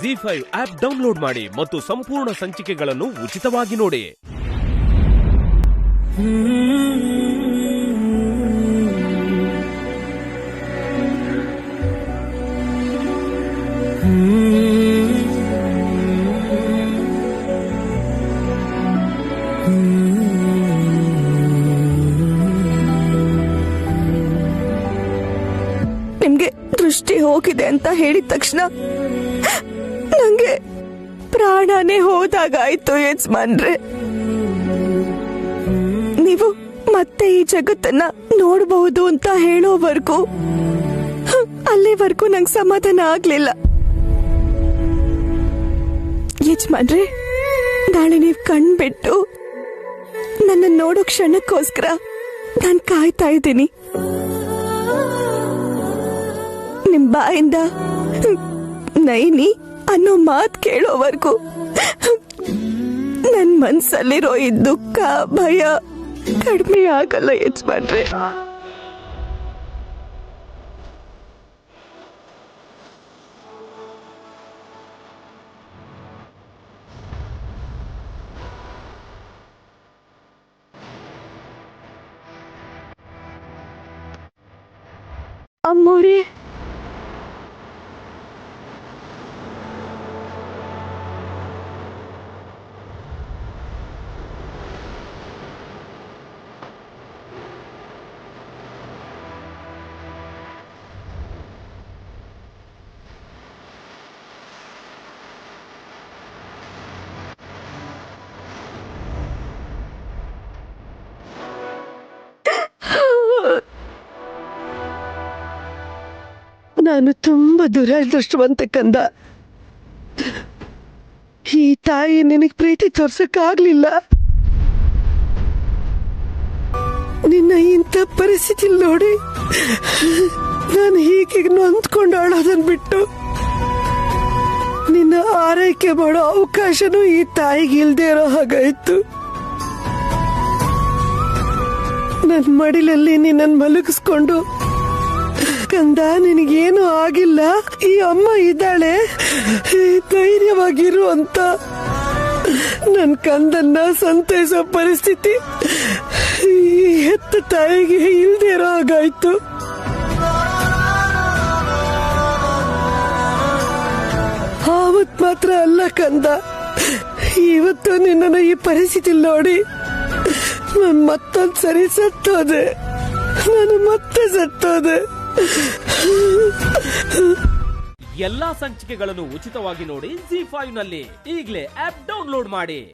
ಜಿ5 app download ಮಾಡಿ ಮತ್ತು ಸಂಪೂರ್ಣ ಸಂಚಿಕೆಗಳನ್ನು ಉಚಿತವಾಗಿ ನೋಡಿ. ನಿಮ್ಗೆ ದೃಷ್ಟಿ ಹೋಗಿದೆ ಅಂತ ಹೇಳಿದ ತಕ್ಷಣ ನಂಗೆ ಪ್ರಾಣನೇ ಹೋದಾಗಾಯ್ತು ಯಜಮಾನ್ರೆ. ನೀವು ಮತ್ತೆ ಈ ಜಗತ್ತನ್ನ ನೋಡಬಹುದು ಅಂತ ಹೇಳೋವರೆಗೂ ಅಲ್ಲಿವರೆಗೂ ನಂಗೆ ಸಮಾಧಾನ ಆಗ್ಲಿಲ್ಲ. ಯಜಮಾನ್ರೆ, ನಾಳೆ ನೀವು ಕಣ್ಬಿಟ್ಟು ನನ್ನ ನೋಡೋ ಕ್ಷಣಕ್ಕೋಸ್ಕರ ನಾನು ಕಾಯ್ತಾ ಇದ್ದೀನಿ. ನಿಮ್ ಬಾಯಿಂದ ನೈನಿ ಅನ್ನೋ ಮಾತ್ ಕೇಳೋವರೆಗೂ ನನ್ ಮನ್ಸಲ್ಲಿರೋ ಈ ದುಃಖ ಭಯ ಕಡಿಮೆ ಆಗಲ್ಲ ಯಜಮಾನ್ರೆ. ಅಮ್ಮೋರಿ, ನಾನು ತುಂಬಾ ದುರದೃಷ್ಟವಂತ ಕಂದ. ಈ ತಾಯಿ ನಿನಗೆ ಪ್ರೀತಿ ತೋರ್ಸಕ್ಕಾಗ್ಲಿಲ್ಲ. ನಿನ್ನ ಇಂಥ ಪರಿಸ್ಥಿತಿ ನೋಡಿ ನಾನು ಹೀಗೆ ನೊಂದ್ಕೊಂಡು ಆಳೋದನ್ ಬಿಟ್ಟು ನಿನ್ನ ಆರೈಕೆ ಮಾಡೋ ಅವಕಾಶನೂ ಈ ತಾಯಿಗೆ ಇಲ್ದೇ ಇರೋ ಹಾಗಾಯ್ತು. ನನ್ನ ಮಡಿಲಲ್ಲಿ ನಿನ್ನನ್ನು ಮಲಗಿಸ್ಕೊಂಡು, ಕಂದ ನಿನಗೇನು ಆಗಿಲ್ಲ, ಈ ಅಮ್ಮ ಇದ್ದಾಳೆ, ಧೈರ್ಯವಾಗಿರು ಅಂತ ನನ್ ಕಂದನ್ನ ಸಂತೈಸೋ ಪರಿಸ್ಥಿತಿ ಈ ಹೆತ್ತ ತಾಯಿಗೆ ಇಲ್ದೇ ಇರೋ ಹಾಗಾಯ್ತು. ಆವತ್ ಮಾತ್ರ ಅಲ್ಲ ಕಂದ, ಇವತ್ತು ನಿನ್ನನ್ನು ಈ ಪರಿಸ್ಥಿತಿ ನೋಡಿ ನಾನು ಮತ್ತೊಂದ್ಸರಿ ಸತ್ತೋದೆ. ನಾನು ಮತ್ತೆ ಸತ್ತೋದೆ. ಎಲ್ಲಾ ಸಂಚಿಕೆಗಳನ್ನು ಉಚಿತವಾಗಿ ನೋಡಿ ಜಿ5 ನಲ್ಲಿ. ಈಗಲೇ ಆಪ್ ಡೌನ್ಲೋಡ್ ಮಾಡಿ.